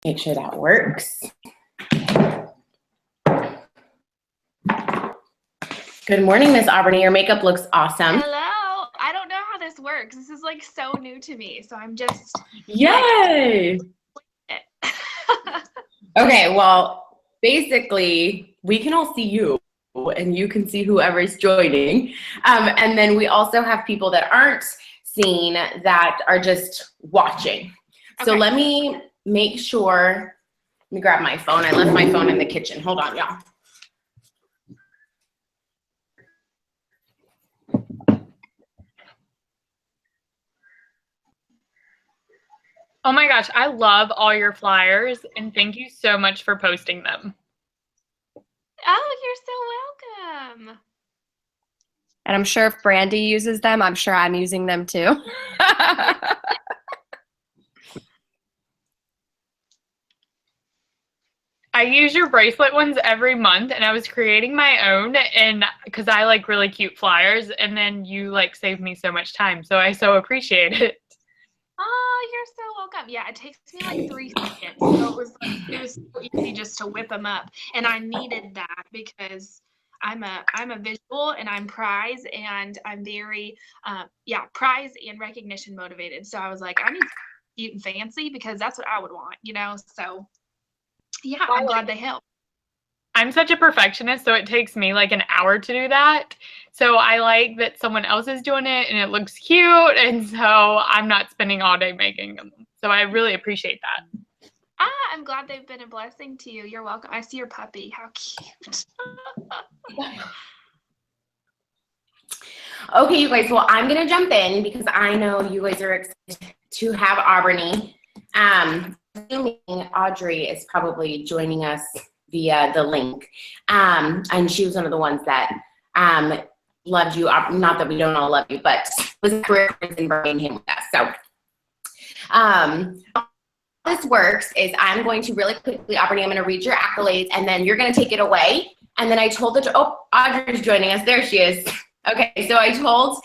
Make sure that works. Good morning, Miss Auburnee. Your makeup looks awesome. Hello. I don't know how this works. This is like so new to me. So I'm just. Yay! Okay, well, basically, we can all see you and you can see whoever's joining. And then we also have people that aren't seen that are just watching. Okay. So let me make sure, let me grab my phone. I left my phone in the kitchen. Hold on, y'all. Oh my gosh, I love all your flyers and thank you so much for posting them. Oh, you're so welcome. And I'm sure if Brandy uses them, I'm sure I'm using them too. I use your bracelet ones every month, and I was creating my own, and because I like really cute flyers, and then you like saved me so much time, so I so appreciate it. Oh, you're so welcome. Yeah, it takes me like 3 seconds. So it was so easy just to whip them up. And I needed that because I'm a visual and I'm prize and I'm very prize and recognition motivated. So I was like, I need cute and fancy because that's what I would want, you know? So yeah, I'm glad they helped. I'm such a perfectionist, so it takes me like an hour to do that. So I like that someone else is doing it and it looks cute, and so I'm not spending all day making them. So I really appreciate that. I'm glad they've been a blessing to you. You're welcome. I see your puppy. How cute. Okay, you guys, well, I'm gonna jump in because I know you guys are excited to have Auburnee. Assuming Audrey is probably joining us via the link. And she was one of the ones that loved you. Not that we don't all love you, but was in Birmingham with us. So how this works is I'm going to really quickly, Auburnee, I'm going to read your accolades, and then you're going to take it away. And then I told Audrey's joining us. There she is. Okay, so I told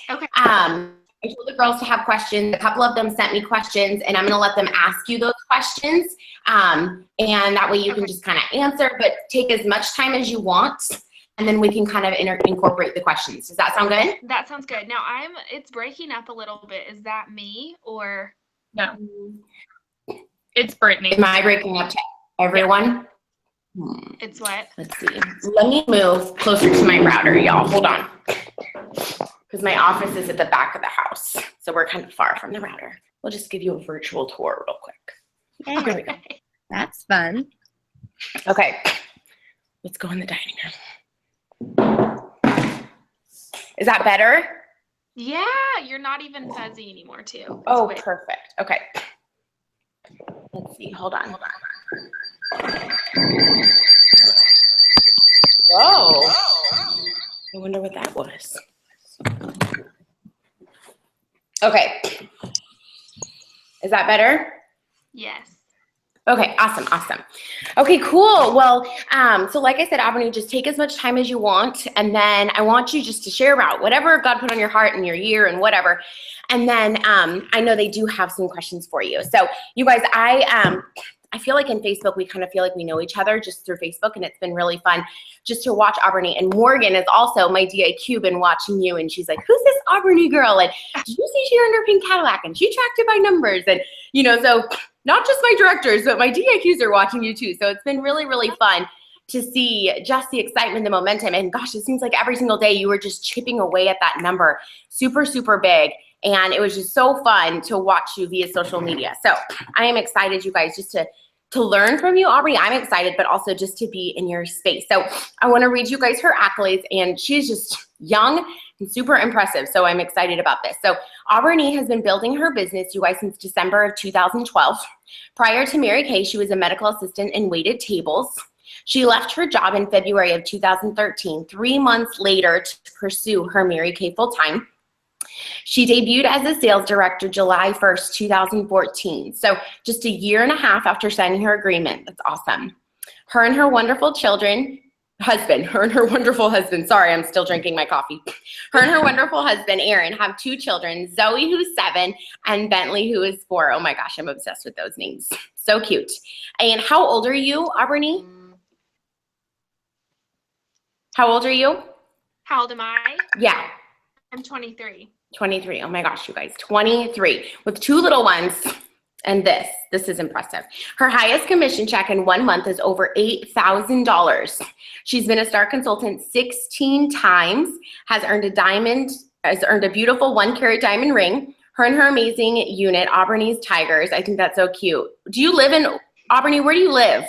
the girls to have questions. A couple of them sent me questions, and I'm going to let them ask you those questions. And that way you can just kind of answer, but take as much time as you want, and then we can kind of incorporate the questions. Does that sound good? That sounds good. Now it's breaking up a little bit. Is that me or? No. It's Brittany. Am I breaking up to everyone? Yeah. It's what? Let's see. Let me move closer to my router, y'all. Hold on. Because my office is at the back of the house, so we're kind of far from the router. We'll just give you a virtual tour real quick. Hey, there we go. That's fun. Okay, let's go in the dining room. Is that better? Yeah, you're not even fuzzy anymore, too. Oh, perfect. Okay. Let's see. Hold on. Whoa. I wonder what that was. Okay. Is that better? Yes. Okay, awesome. Okay, cool. Well, so like I said, Auburnee, just take as much time as you want, and then I want you just to share about whatever God put on your heart and your year and whatever. And then I know they do have some questions for you. So you guys, I feel like in Facebook, we kind of feel like we know each other just through Facebook, and it's been really fun just to watch Auburnee. And Morgan is also my DIQ been watching you, and she's like, who's this Auburnee girl? And did you see she earned her pink Cadillac? And she tracked it by numbers. And, you know, so not just my directors, but my DIQs are watching you too. So it's been really, really fun to see just the excitement, the momentum. And gosh, it seems like every single day you were just chipping away at that number super, super big. And it was just so fun to watch you via social media. So I am excited, you guys, just to learn from you, Auburnee. I'm excited, but also just to be in your space. So I want to read you guys her accolades, and she's just young and super impressive. So I'm excited about this. So Auburnee has been building her business, you guys, since December of 2012. Prior to Mary Kay, she was a medical assistant and waited tables. She left her job in February of 2013, 3 months later, to pursue her Mary Kay full-time. She debuted as a sales director July 1st, 2014. So just a year and a half after signing her agreement. That's awesome. Her and her wonderful children husband, her and her wonderful husband. Sorry, I'm still drinking my coffee. Her and her wonderful husband, Aaron, have 2 children, Zoe, who's 7, and Bentley, who is 4. Oh my gosh, I'm obsessed with those names. So cute. And how old are you, Auburnee? How old are you? How old am I? Yeah. I'm 23. 23. Oh my gosh, you guys, 23 with 2 little ones. And this is impressive. Her highest commission check in 1 month is over $8,000. She's been a star consultant 16 times, has earned a beautiful 1-carat diamond ring. Her and her amazing unit, Auburnee's Tigers. I think that's so cute. Do you live in Auburnee? Where do you live?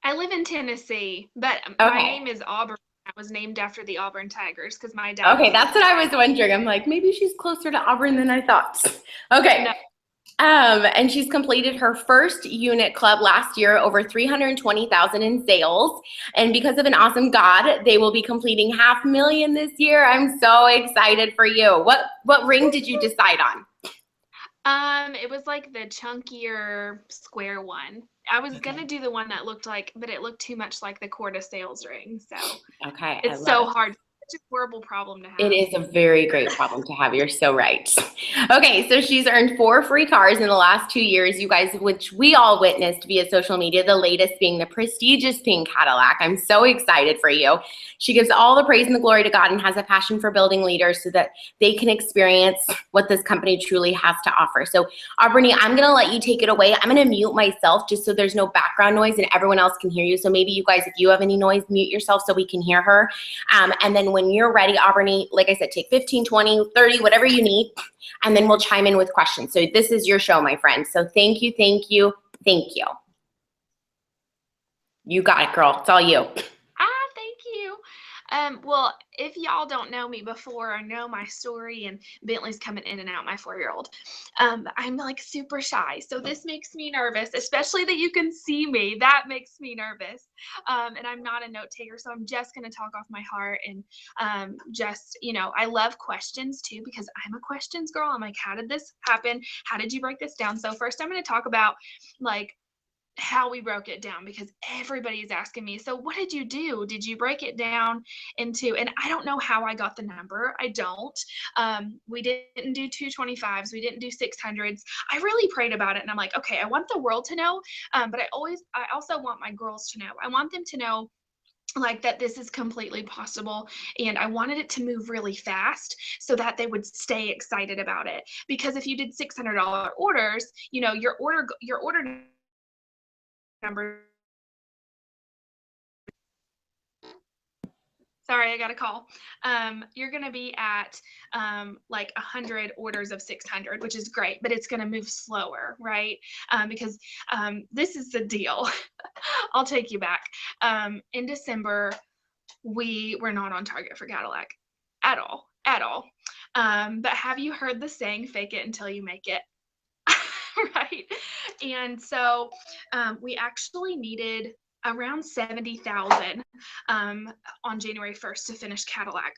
I live in Tennessee, but my name is Auburn. I was named after the Auburn Tigers because my dad. Okay, that's what I was wondering. I'm like, maybe she's closer to Auburn than I thought. Okay. No. And she's completed her first unit club last year, over $320,000 in sales. And because of an awesome God, they will be completing $500,000 this year. I'm so excited for you. What ring did you decide on? It was like the chunkier square one. I was gonna do the one that looked like, but it looked too much like the Quarter Sales ring. So okay, it's so hard. Such a horrible problem to have. It is a very great problem to have. You're so right. Okay, so she's earned 4 free cars in the last 2 years, you guys, which we all witnessed via social media, the latest being the prestigious pink Cadillac. I'm so excited for you. She gives all the praise and the glory to God and has a passion for building leaders so that they can experience what this company truly has to offer. So, Auburnee, I'm going to let you take it away. I'm going to mute myself just so there's no background noise and everyone else can hear you. So maybe you guys, if you have any noise, mute yourself so we can hear her. And then when you're ready, Auburnee, like I said, take 15, 20, 30, whatever you need, and then we'll chime in with questions. So this is your show, my friend. So thank you, thank you, thank you. You got it, girl. It's all you. Thank you. Well, if y'all don't know me before or know my story, and Bentley's coming in and out, my 4-year-old, I'm like super shy. So this makes me nervous, especially that you can see me. That makes me nervous. And I'm not a note taker, so I'm just going to talk off my heart and just, I love questions too, because I'm a questions girl. I'm like, how did this happen? How did you break this down? So first I'm going to talk about like how we broke it down, because everybody is asking me, so what did you do? Did you break it down into, and I don't know how I got the number. I don't. We didn't do 225s. We didn't do 600s. I really prayed about it, and I'm like, okay, I want the world to know, but I also want my girls to know. I want them to know like that this is completely possible, and I wanted it to move really fast so that they would stay excited about it. Because if you did $600 orders, your order number. Sorry, I got a call. You're going to be at like 100 orders of 600, which is great, but it's going to move slower, right? Because this is the deal. I'll take you back. In December, we were not on target for Cadillac at all. But have you heard the saying, fake it until you make it? Right. And so we actually needed around 70,000 on January 1st to finish Cadillac,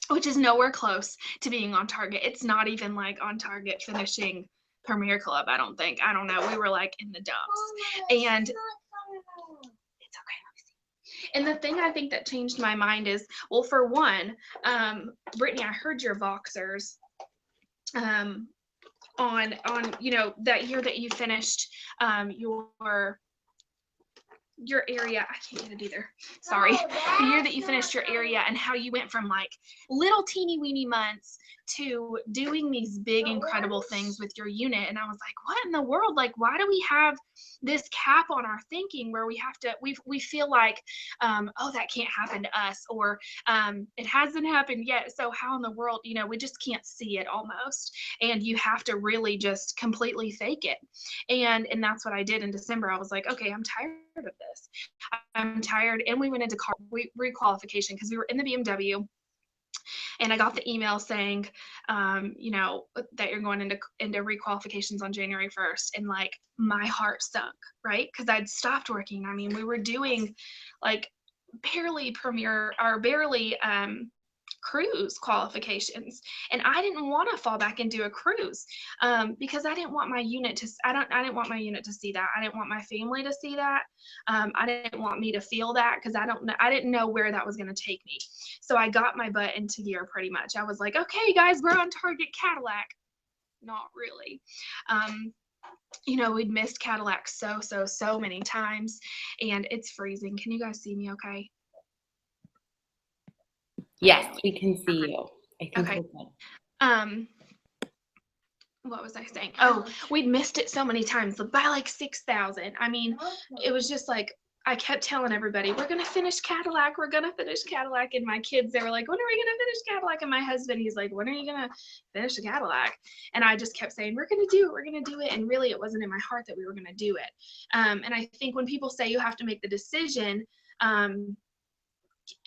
which is nowhere close to being on target. It's not even like on target finishing Premier Club, I don't think. I don't know. We were like in the dumps. And it's okay. And the thing I think that changed my mind is, well, for one, Brittany, I heard your Voxers on that year that you finished your area. I can't get it either. Sorry. The year that you finished your area, and how you went from like little teeny weeny months to doing these big, incredible things with your unit. And I was like, what in the world? Like, why do we have this cap on our thinking where we have to, we feel like, oh, that can't happen to us, or it hasn't happened yet. So how in the world, we just can't see it almost. And you have to really just completely fake it. And that's what I did in December. I was like, okay, I'm tired of this. I'm tired. And we went into car requalification because we were in the BMW. And I got the email saying, that you're going into requalifications on January 1st. And like my heart sunk, right? Because I'd stopped working. I mean, we were doing like barely cruise qualifications, and I didn't want to fall back into a cruise because I didn't want my unit to I didn't want my unit to see that. I didn't want my family to see that. I didn't want me to feel that, because I didn't know where that was going to take me. So I got my butt into gear pretty much. I was like, okay guys, we're on target Cadillac. Not really. You know, we'd missed Cadillac so many times, and it's freezing. Can you guys see me okay? Yes, we can see you. I think Okay. we're good. What was I saying? Oh, we'd missed it so many times, by like 6,000. I mean, it was just like, I kept telling everybody, we're going to finish Cadillac. We're going to finish Cadillac. And my kids, they were like, when are we going to finish Cadillac? And my husband, he's like, when are you going to finish the Cadillac? And I just kept saying, we're going to do it. We're going to do it. And really, it wasn't in my heart that we were going to do it. And I think when people say you have to make the decision,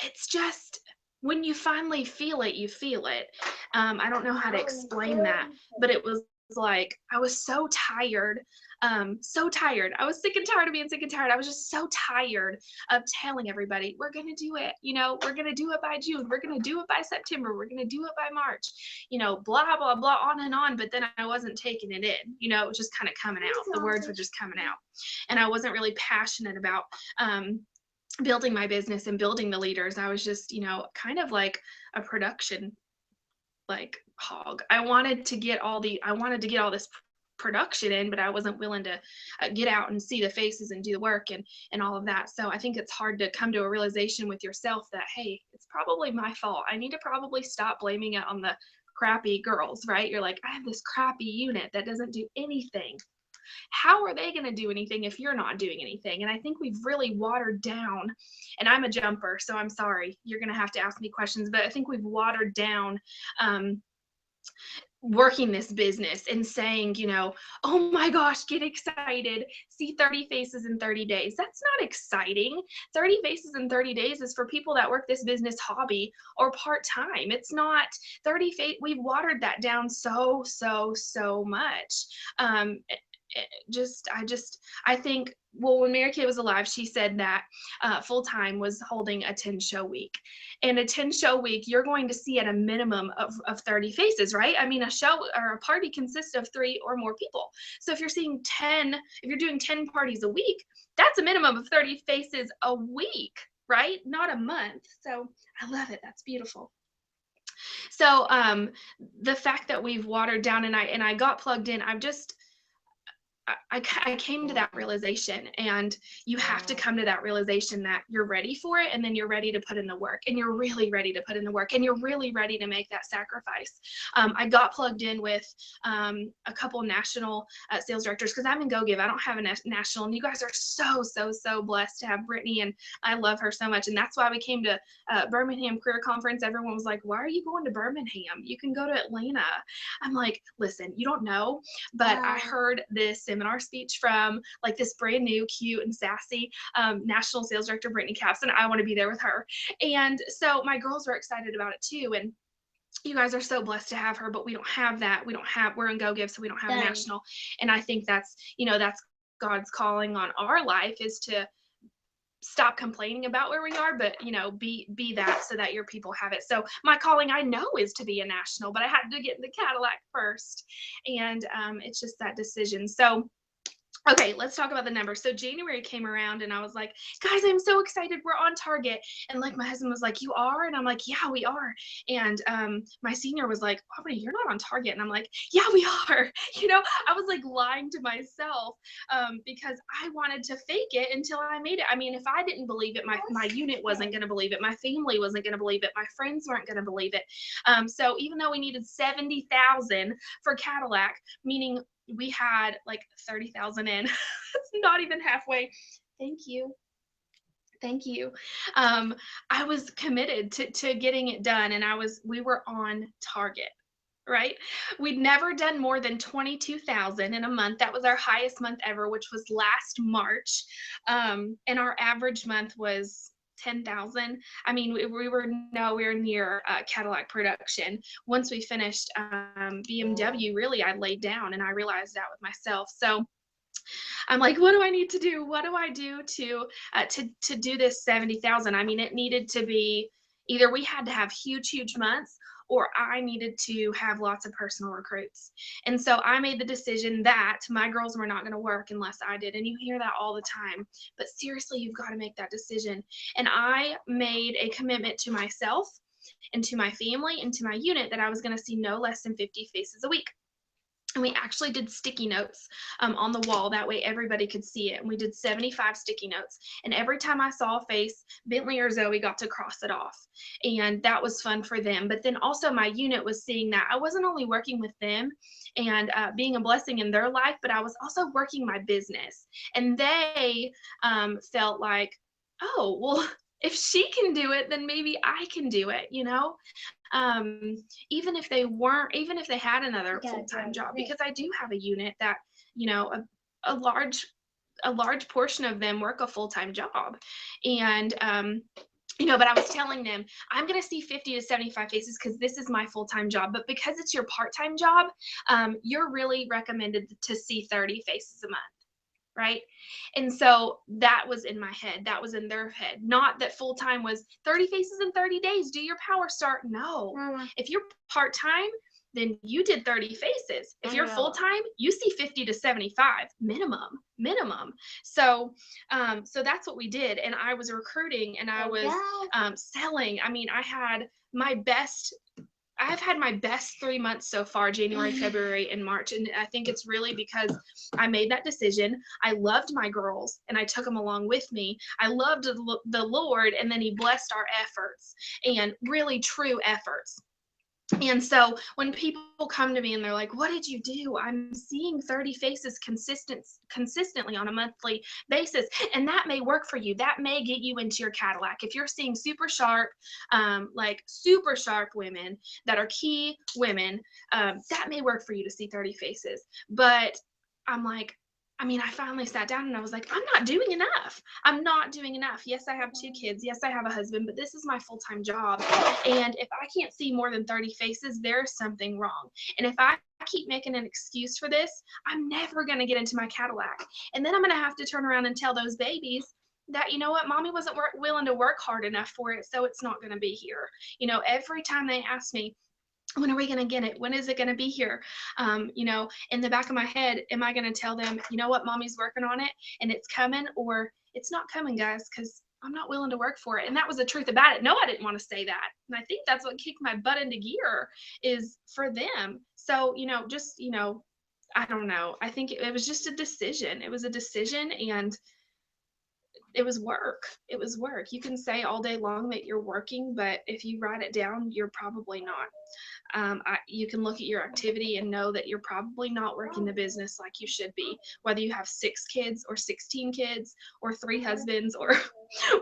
it's just, when you finally feel it, you feel it. I don't know how to explain that, but it was like, I was so tired. So tired. I was sick and tired of being sick and tired. I was just so tired of telling everybody, we're going to do it. You know, we're going to do it by June. We're going to do it by September. We're going to do it by March, you know, blah, blah, blah, on and on. But then I wasn't taking it in, you know, it was just kind of coming out. The words were just coming out. And I wasn't really passionate about, building my business and building the leaders. I was just, you know, kind of like a production like hog. I wanted to get all this production in, but I wasn't willing to get out and see the faces and do the work and all of that. So I think it's hard to come to a realization with yourself that, hey, it's probably my fault. I need to probably stop blaming it on the crappy girls, right? You're like, I have this crappy unit that doesn't do anything. How are they going to do anything if you're not doing anything? And I think we've really watered down, and I'm a jumper, so I'm sorry, you're going to have to ask me questions, but I think we've watered down working this business and saying, you know, oh my gosh, get excited, see 30 faces in 30 days. That's not exciting. 30 faces in 30 days is for people that work this business hobby or part-time. It's not 30 faces. We've watered that down so much. I think, well, when Mary Kay was alive, she said that full-time was holding a 10-show week. And a 10-show week, you're going to see at a minimum of 30 faces, right? I mean, a show or a party consists of 3 or more people. So if you're seeing 10, if you're doing 10 parties a week, that's a minimum of 30 faces a week, right? Not a month. So I love it. That's beautiful. So the fact that we've watered down, and I got plugged in, I came to that realization, and you have to come to that realization that you're ready for it, and then you're ready to put in the work, and you're really ready to put in the work, and you're really ready to make that sacrifice. I got plugged in with a couple national sales directors, because I'm in Go Give. I don't have a national, and you guys are so blessed to have Brittany, and I love her so much. And that's why we came to Birmingham Career Conference. Everyone was like, why are you going to Birmingham? You can go to Atlanta. I'm like, listen, you don't know, but I heard this seminar speech from like this brand new, cute and sassy national sales director, Brittany Capps, and I want to be there with her. And so my girls were excited about it too. And you guys are so blessed to have her, but we don't have that. We're in Go Give, so we don't have a national. And I think that's, you know, that's God's calling on our life, is to stop complaining about where we are, but, you know, be that, so that your people have it. So my calling, I know, is to be a national, but I had to get in the Cadillac first. And it's just that decision. So okay, let's talk about the numbers. So January came around, and I was like, guys, I'm so excited. We're on target. And like, my husband was like, you are? And I'm like, yeah, we are. And my senior was like, Auburnee, you're not on target. And I'm like, yeah, we are. You know, I was like lying to myself because I wanted to fake it until I made it. I mean, if I didn't believe it, my unit wasn't going to believe it. My family wasn't going to believe it. My friends weren't going to believe it. So even though we needed 70,000 for Cadillac, meaning we had like 30,000 in. It's not even halfway. Thank you. I was committed to getting it done, and we were on target, right? We'd never done more than 22,000 in a month. That was our highest month ever, which was last March. And our average month was 10,000. I mean, we were nowhere near Cadillac production. Once we finished BMW, really, I laid down, and I realized that with myself. So I'm like, what do I need to do? What do I do to do this 70,000? I mean, it needed to be Either we had to have huge months, or I needed to have lots of personal recruits. And so I made the decision that my girls were not going to work unless I did. And you hear that all the time, but seriously, you've got to make that decision. And I made a commitment to myself and to my family and to my unit that I was going to see no less than 50 faces a week. And we actually did sticky notes on the wall. That way everybody could see it. And we did 75 sticky notes. And every time I saw a face, Bentley or Zoe got to cross it off. And that was fun for them. But then also my unit was seeing that I wasn't only working with them and being a blessing in their life, but I was also working my business. And they felt like, oh, well, if she can do it, then maybe I can do it, you know? Even if they had another full-time job, because I do have a unit that, you know, a large portion of them work a full-time job. And, you know, but I was telling them, I'm going to see 50 to 75 faces because this is my full-time job. But because it's your part-time job, you're really recommended to see 30 faces a month. Right. And so that was in my head. That was in their head. Not that full time was 30 faces in 30 days. Do your power start? No. If you're part time, then you did 30 faces. If you're full time, you see 50 to 75 minimum. So, so that's what we did. And I was recruiting and I was selling. I mean, I've had my best 3 months so far, January, February, and March. And I think it's really because I made that decision. I loved my girls and I took them along with me. I loved the Lord, and then he blessed our efforts, and really true efforts. And so when people come to me and they're like, what did you do? I'm seeing 30 faces consistently on a monthly basis. And that may work for you. That may get you into your Cadillac. If you're seeing super sharp women that are key women, that may work for you to see 30 faces. But I'm like, I finally sat down and I was like, I'm not doing enough. Yes, I have 2 kids. Yes, I have a husband, but this is my full-time job. And if I can't see more than 30 faces, there's something wrong. And if I keep making an excuse for this, I'm never going to get into my Cadillac. And then I'm going to have to turn around and tell those babies that, you know what, mommy wasn't willing to work hard enough for it, so it's not going to be here. You know, every time they ask me, when are we going to get it? When is it going to be here? You know, in the back of my head, am I going to tell them, you know what, mommy's working on it and it's coming, or it's not coming, guys, because I'm not willing to work for it. And that was the truth about it. No, I didn't want to say that. And I think that's what kicked my butt into gear, is for them. So, you know, just, you know, I don't know. I think it was just a decision. It was a decision, and it was work. You can say all day long that you're working, but if you write it down, you're probably not. You can look at your activity and know that you're probably not working the business like you should be, whether you have 6 kids or 16 kids or 3 husbands or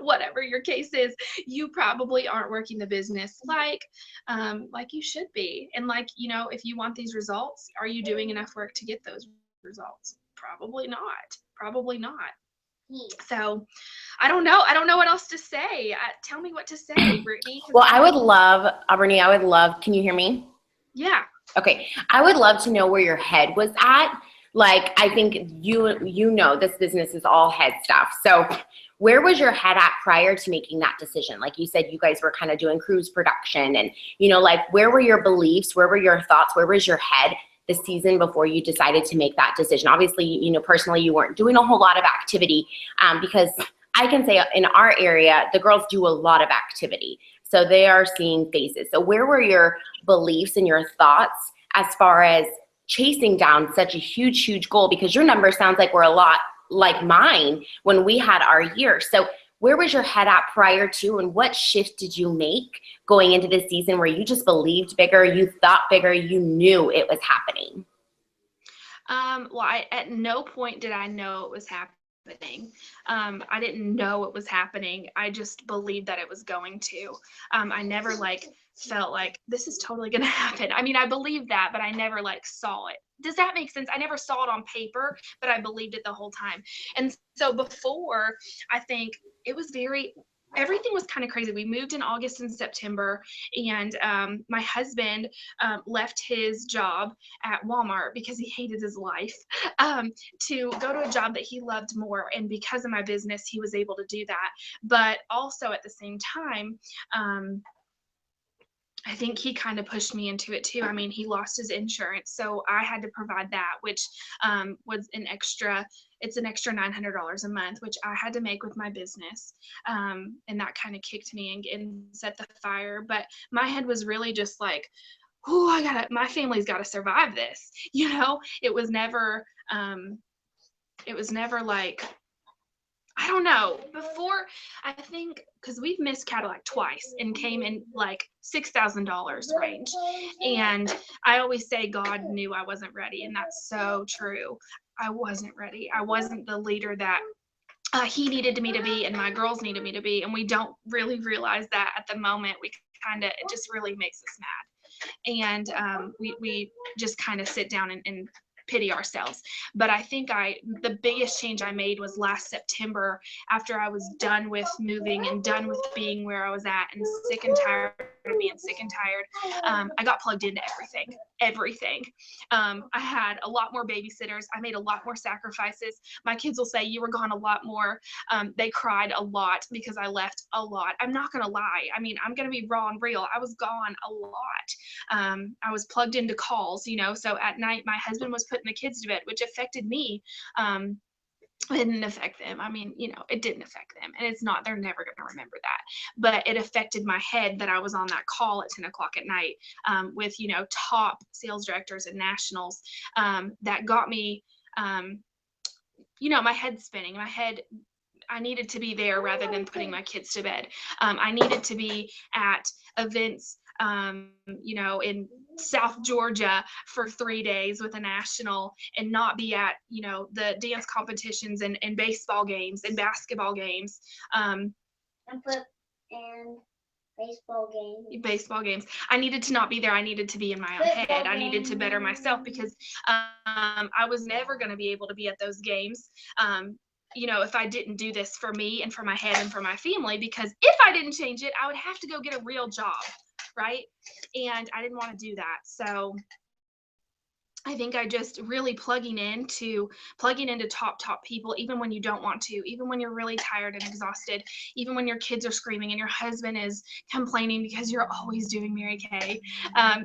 whatever your case is. You probably aren't working the business like you should be. And like, you know, if you want these results, are you doing enough work to get those results? Probably not. So I don't know what else to say. Tell me what to say, Brittany. Well, I would love, Auburnee, can you hear me? Yeah. Okay. I would love to know where your head was at. Like, I think you know this business is all head stuff. So where was your head at prior to making that decision? Like you said, you guys were kind of doing cruise production, and, you know, like, where were your beliefs? Where were your thoughts? Where was your head the season before you decided to make that decision? Obviously, you know, personally, you weren't doing a whole lot of activity, because I can say in our area, the girls do a lot of activity. So they are seeing faces. So where were your beliefs and your thoughts as far as chasing down such a huge goal? Because your number sounds like we're a lot like mine when we had our year. So where was your head at prior to, and what shift did you make going into this season where you just believed bigger, you thought bigger, you knew it was happening? Well, at no point did I know it was happening. I didn't know it was happening. I just believed that it was going to. I never felt like this is totally going to happen. I believed that, but I never saw it. Does that make sense? I never saw it on paper, but I believed it the whole time. And so before, I think it was everything was kind of crazy. We moved in August and September, and my husband left his job at Walmart because he hated his life to go to a job that he loved more. And because of my business, he was able to do that. But also at the same time, I think he kind of pushed me into it too. I mean, he lost his insurance, so I had to provide that, which was it's an extra $900 a month, which I had to make with my business. And that kind of kicked me and set the fire. But my head was really just like, oh, my family's got to survive this. It was never like, I don't know. Before, I think, because we've missed Cadillac twice and came in like $6,000 range. And I always say God knew I wasn't ready. And that's so true. I wasn't ready. I wasn't the leader that he needed me to be and my girls needed me to be. And we don't really realize that at the moment. It just really makes us mad. And we just kind of sit down and pity ourselves. But I think the biggest change I made was last September, after I was done with moving and done with being where I was at and sick and tired of being sick and tired. I got plugged into everything. I had a lot more babysitters. I made a lot more sacrifices. My kids will say you were gone a lot more. They cried a lot because I left a lot. I'm not going to lie. I mean, I'm going to be raw and real. I was gone a lot. I was plugged into calls, so at night my husband was putting the kids to bed, which affected me. It didn't affect them. I mean, it didn't affect them, and it's not, they're never going to remember that, but it affected my head that I was on that call at 10 o'clock at night with, top sales directors and nationals that got me, my head spinning. I needed to be there rather than putting my kids to bed. I needed to be at events, in South Georgia for 3 days with a national and not be at, the dance competitions and baseball games and basketball games. And baseball games. I needed to not be there. I needed to be in my own head. I needed to better myself because I was never going to be able to be at those games. If I didn't do this for me and for my head and for my family, because if I didn't change it, I would have to go get a real job, right? And I didn't want to do that. So I think I just really plugging into top people, even when you don't want to, even when you're really tired and exhausted, even when your kids are screaming and your husband is complaining because you're always doing Mary Kay.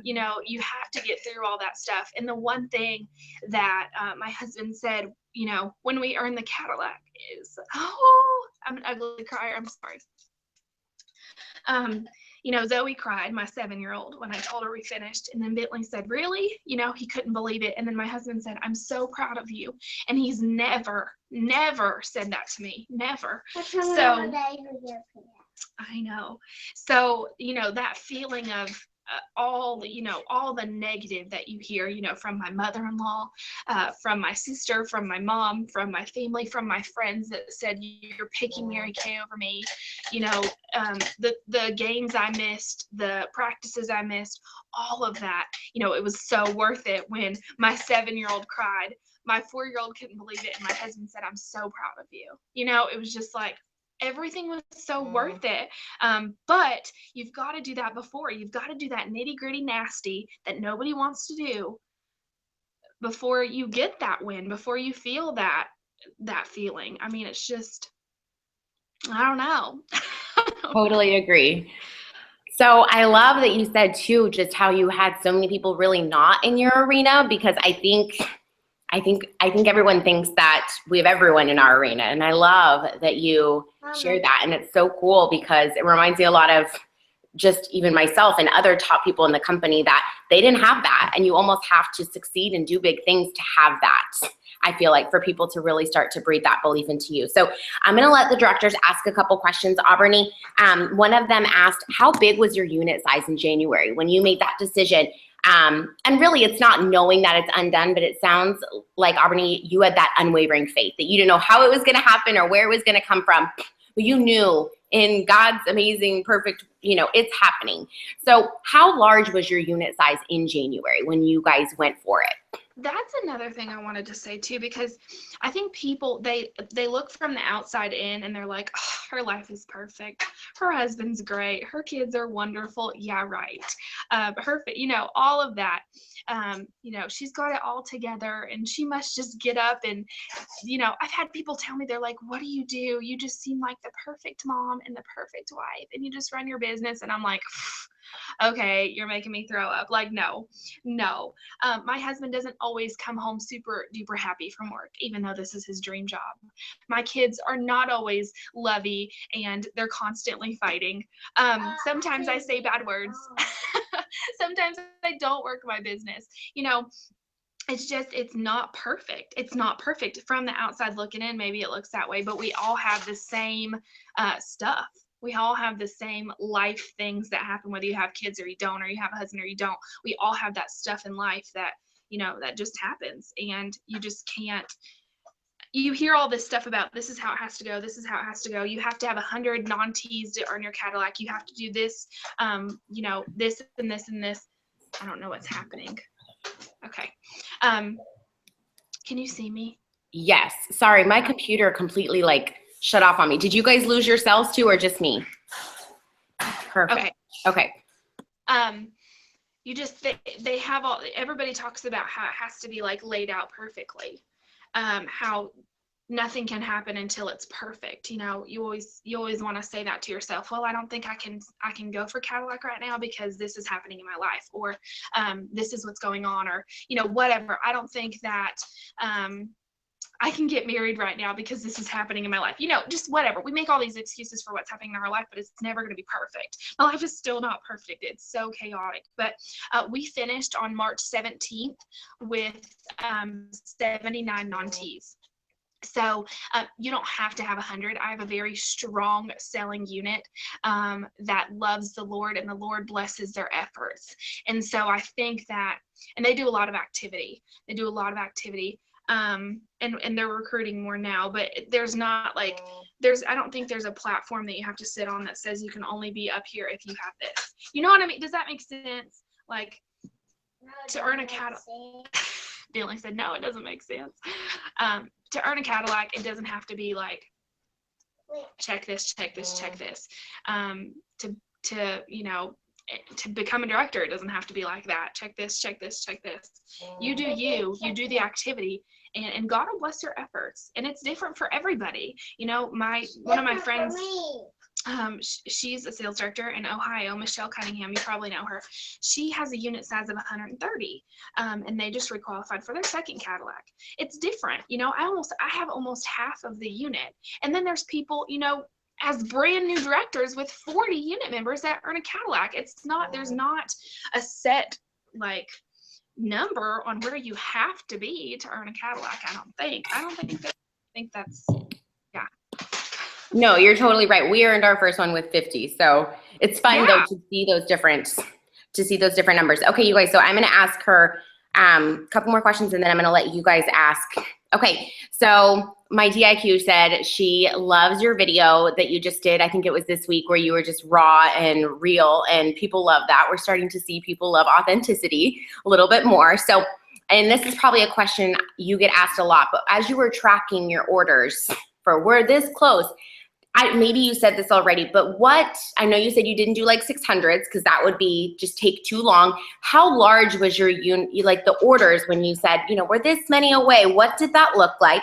You have to get through all that stuff. And the one thing that my husband said, when we earned the Cadillac is, I'm an ugly crier. I'm sorry. Zoe cried, my 7-year-old, when I told her we finished. And then Bentley said, really? He couldn't believe it. And then my husband said, I'm so proud of you. And he's never said that to me. Never. So I know. So, that feeling of all the negative that you hear, from my mother-in-law, from my sister, from my mom, from my family, from my friends that said you're picking Mary Kay over me, the games I missed, the practices I missed, all of that, it was so worth it when my 7-year-old cried. My 4-year-old couldn't believe it, and my husband said, I'm so proud of you. It was just like, everything was so worth it. But you've got to do that before. You've got to do that nitty gritty nasty that nobody wants to do before you get that win, before you feel that feeling. I mean, it's just, I don't know. Totally agree. So I love that you said too, just how you had so many people really not in your arena, because I think everyone thinks that we have everyone in our arena. And I love that you shared that. And it's so cool because it reminds me a lot of just even myself and other top people in the company that they didn't have that. And you almost have to succeed and do big things to have that. I feel like for people to really start to breathe that belief into you. So I'm going to let the directors ask a couple questions. Auburnee, one of them asked, how big was your unit size in January when you made that decision? And really, it's not knowing that it's undone, but it sounds like, Auburnee, you had that unwavering faith that you didn't know how it was going to happen or where it was going to come from, but you knew in God's amazing, perfect, it's happening. So how large was your unit size in January when you guys went for it? That's another thing I wanted to say too, because I think people, they look from the outside in and they're like, oh, her life is perfect. Her husband's great. Her kids are wonderful. Yeah, right. All of that. She's got it all together and she must just get up and, I've had people tell me, they're like, what do? You just seem like the perfect mom and the perfect wife and you just run your business. And I'm like, Okay, you're making me throw up. Like, no. My husband doesn't always come home super duper happy from work, even though this is his dream job. My kids are not always lovey and they're constantly fighting. Sometimes I say bad words. Sometimes I don't work my business. It's not perfect. It's not perfect. From the outside looking in, maybe it looks that way, but we all have the same stuff. We all have the same life things that happen, whether you have kids or you don't, or you have a husband or you don't. We all have that stuff in life that, that just happens, and you just can't. You hear all this stuff about this is how it has to go. This is how it has to go. You have to have 100 non-T's to earn your Cadillac. You have to do this, this and this and this. I don't know what's happening. Okay. Can you see me? Yes. Sorry, my computer completely shut off on me. Did you guys lose yourselves too, or just me? Perfect. Okay. They have everybody talks about how it has to be laid out perfectly. How nothing can happen until it's perfect. You always want to say that to yourself. Well, I don't think I can go for Cadillac right now because this is happening in my life, or this is what's going on, or whatever. I don't think that I can get married right now because this is happening in my life. Just whatever. We make all these excuses for what's happening in our life, but it's never going to be perfect. My life is still not perfect. It's so chaotic. But we finished on March 17th with 79 non-Ts. So you don't have to have 100. I have a very strong selling unit that loves the Lord, and the Lord blesses their efforts. And so I think that, and they do a lot of activity. And they're recruiting more now, but there's not I don't think there's a platform that you have to sit on that says you can only be up here if you have this. You know what I mean? Does that make sense? To earn a Cadillac. Stanley said, no, it doesn't make sense. To earn a Cadillac, it doesn't have to be check this. To become a director, it doesn't have to be like that. Check this. You do you do the activity, and God will bless your efforts. And it's different for everybody. One of my friends, she's a sales director in Ohio, Michelle Cunningham, you probably know her. She has a unit size of 130, and they just requalified for their second Cadillac. It's different. I have almost half of the unit. And then there's people, as brand new directors with 40 unit members that earn a Cadillac. There's not a set number on where you have to be to earn a Cadillac. I don't think that's, yeah. No, you're totally right. We earned our first one with 50. So it's fun though to see those different numbers. Okay, you guys, so I'm going to ask her a couple more questions, and then I'm going to let you guys ask. Okay, so my DIQ said she loves your video that you just did. I think it was this week, where you were just raw and real, and people love that. We're starting to see people love authenticity a little bit more. So, and this is probably a question you get asked a lot, but as you were tracking your orders for we're this close, maybe you said this already, but I know you said you didn't do 600s because that would just take too long. How large was your unit, the orders when you said, we're this many away? What did that look like?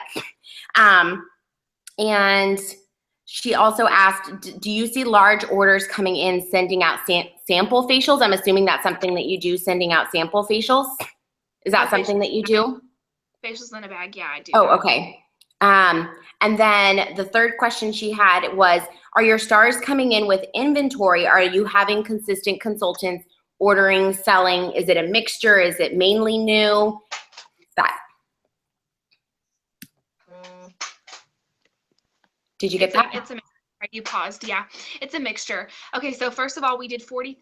And she also asked, do you see large orders coming in sending out sample facials? I'm assuming that's something that you do, sending out sample facials. Is that something that you do? Facials in a bag, yeah, I do. Oh, okay. And then the third question she had was, are your stars coming in with inventory? Are you having consistent consultants ordering, selling? Is it a mixture? Is it mainly new? Did you get that? It's a mixture. You paused. Yeah, it's a mixture. Okay, so first of all, we did $40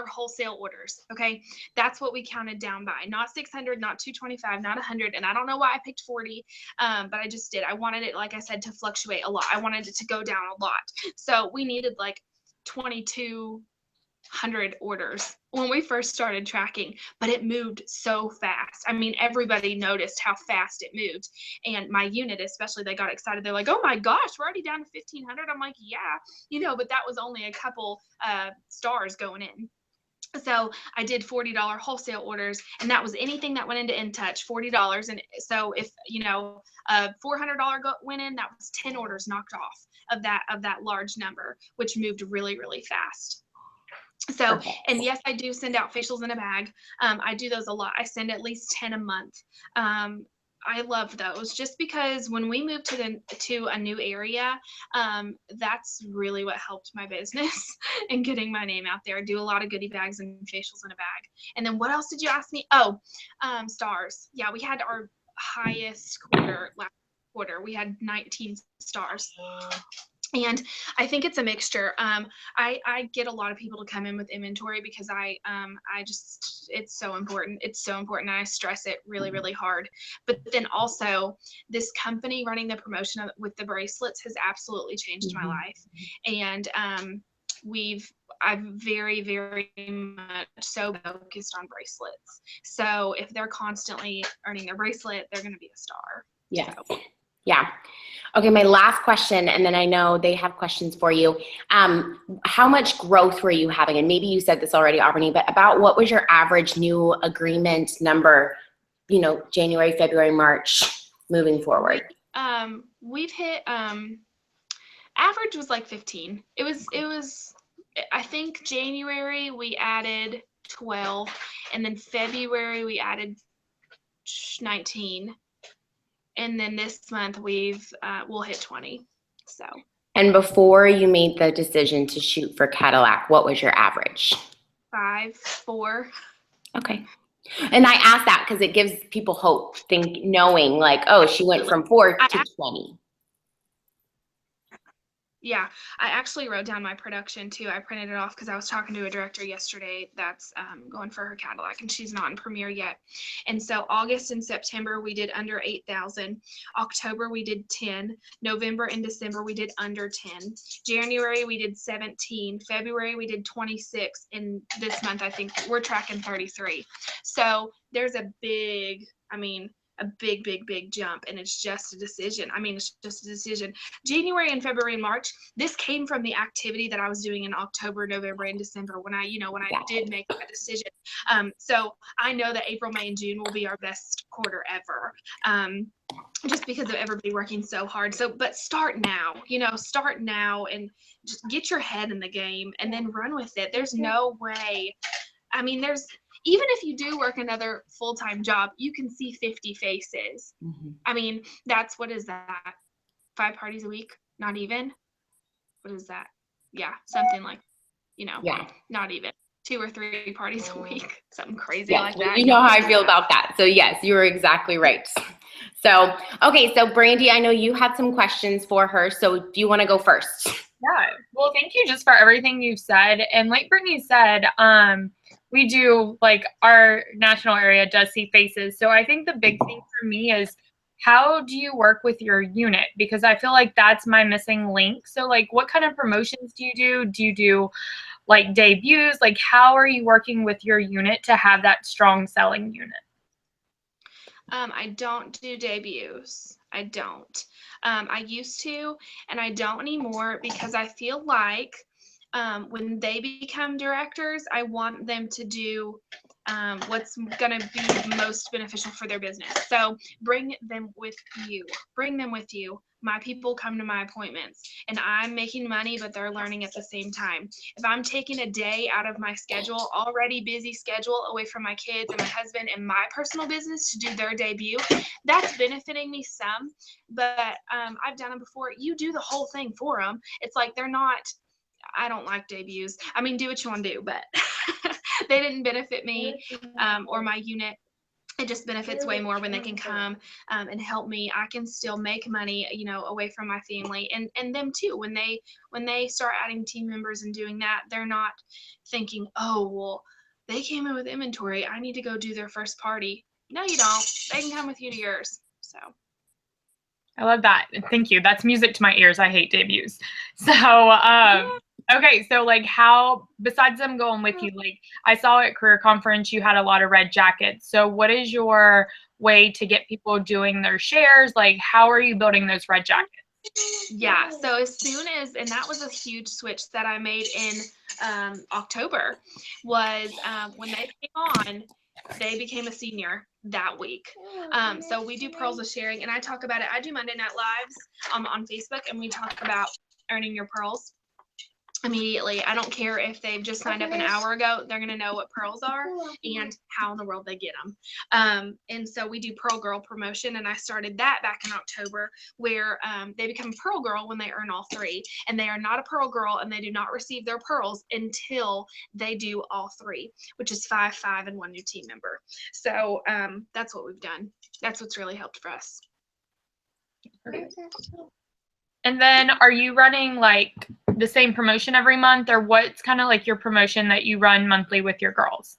wholesale orders. Okay, that's what we counted down by. Not 600, not 225, not 100. And I don't know why I picked 40, but I just did. I wanted it, like I said, to fluctuate a lot. I wanted it to go down a lot. So we needed 2,200 orders when we first started tracking, but it moved so fast. I mean, everybody noticed how fast it moved, and my unit especially, they got excited. They're like, oh my gosh, we're already down to 1,500. I'm like, yeah, but that was only a couple stars going in. So I did $40 wholesale orders, and that was anything that went into InTouch, $40. And so if a $400 went in, that was 10 orders knocked off of that large number, which moved really, really fast. So, Perfect. and yes, I do send out facials in a bag. I do those a lot. I send at least 10 a month. I love those just because when we moved to a new area, that's really what helped my business and getting my name out there. I do a lot of goodie bags and facials in a bag. And then what else did you ask me? Oh, stars. Yeah, we had our highest quarter last quarter. We had 19 stars. And I think it's a mixture. I get a lot of people to come in with inventory because I just, it's so important. It's so important. And I stress it really, really hard. But then also this company running the promotion with the bracelets has absolutely changed my life. And I'm very, very much so focused on bracelets. So if they're constantly earning their bracelet, they're going to be a star. Yeah. So. Yeah. Okay, my last question, and then I know they have questions for you. How much growth were you having? And maybe you said this already, Auburnee, but about what was your average new agreement number, January, February, March, moving forward? We've hit, average was like 15. It was, I think January we added 12, and then February we added 19. And then this month we'll hit 20. So. And before you made the decision to shoot for Cadillac, what was your average? 5, 4. Okay. And I ask that because it gives people hope, knowing like, oh, she went from 4 to 20. Yeah, I actually wrote down my production too. I printed it off because I was talking to a director yesterday that's going for her Cadillac, and she's not in premiere yet. And so August and September we did under 8,000. October we did 10. November and December we did under 10. January we did 17. February we did 26. And this month I think we're tracking 33. So there's a big jump, and it's just a decision. It's just a decision. January and February and March, this came from the activity that I was doing in October, November, and December when I did make that decision. So I know that April, May, and June will be our best quarter ever. Just because of everybody working so hard. But start now, start now and just get your head in the game and then run with it. There's no way. Even if you do work another full-time job, you can see 50 faces. That's, what is that? 5 parties a week? Not even? What is that? Yeah, something like, yeah, not even 2 or 3 parties a week, something crazy like that. You know how I feel about that. So yes, you were exactly right. So, okay. So Brandy, I know you had some questions for her. So do you want to go first? Yeah. Well, thank you just for everything you've said. And like Brittany said, we do, like, our national area does see faces. So I think the big thing for me is, how do you work with your unit? Because I feel like that's my missing link. So like, what kind of promotions do you do? Do you do like debuts? Like, how are you working with your unit to have that strong selling unit? I don't do debuts. I don't. I used to, and I don't anymore because I feel like when they become directors, I want them to do what's going to be most beneficial for their business. So bring them with you. Bring them with you. My people come to my appointments, and I'm making money, but they're learning at the same time. If I'm taking a day out of my schedule, already busy schedule, away from my kids and my husband and my personal business to do their debut, that's benefiting me some. But I've done it before. You do the whole thing for them. It's like they're not. I don't like debuts. Do what you want to do, but they didn't benefit me or my unit. It just benefits way more when they can come and help me. I can still make money, away from my family, and them too. When they start adding team members and doing that, they're not thinking, oh, well, they came in with inventory, I need to go do their first party. No, you don't. They can come with you to yours. So. I love that. Thank you. That's music to my ears. I hate debuts. So, okay. So like, how, besides them going with you, like I saw at Career Conference, you had a lot of red jackets. So what is your way to get people doing their shares? Like, how are you building those red jackets? Yeah. So as soon as, and that was a huge switch that I made in October, was when they came on, they became a senior that week. So we do Pearls of Sharing, and I talk about it. I do Monday Night Lives on Facebook, and we talk about earning your pearls. immediately. I don't care if they've just signed up an hour ago, they're going to know what pearls are and how in the world they get them. And so we do Pearl Girl promotion, and I started that back in October, where they become a Pearl Girl when they earn all 3, and they are not a Pearl Girl, and they do not receive their pearls until they do all 3, which is 5, 5, and 1 new team member. So that's what we've done. That's what's really helped for us. And then are you running like the same promotion every month, or what's kind of like your promotion that you run monthly with your girls?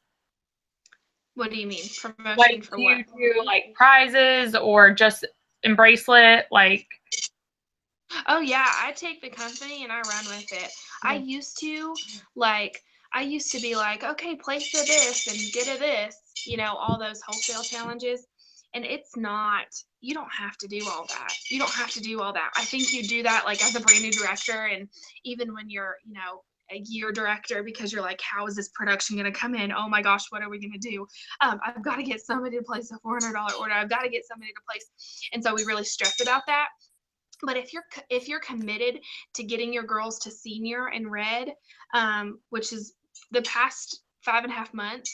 What do you mean? Promotion Like, for do what? you do like prizes or just in bracelet? Like, Oh yeah, I take the company and I run with it. I used to be like, okay, place a this and get a this, all those wholesale challenges. And it's not, you don't have to do all that. You don't have to do all that. I think you do that like as a brand new director, and even when you're, a year director, because you're like, how is this production going to come in? Oh my gosh, what are we going to do? I've got to get somebody to place a $400 order. I've got to get somebody to place. And so we really stress about that. But if you're committed to getting your girls to senior in red, which is the past 5.5 months,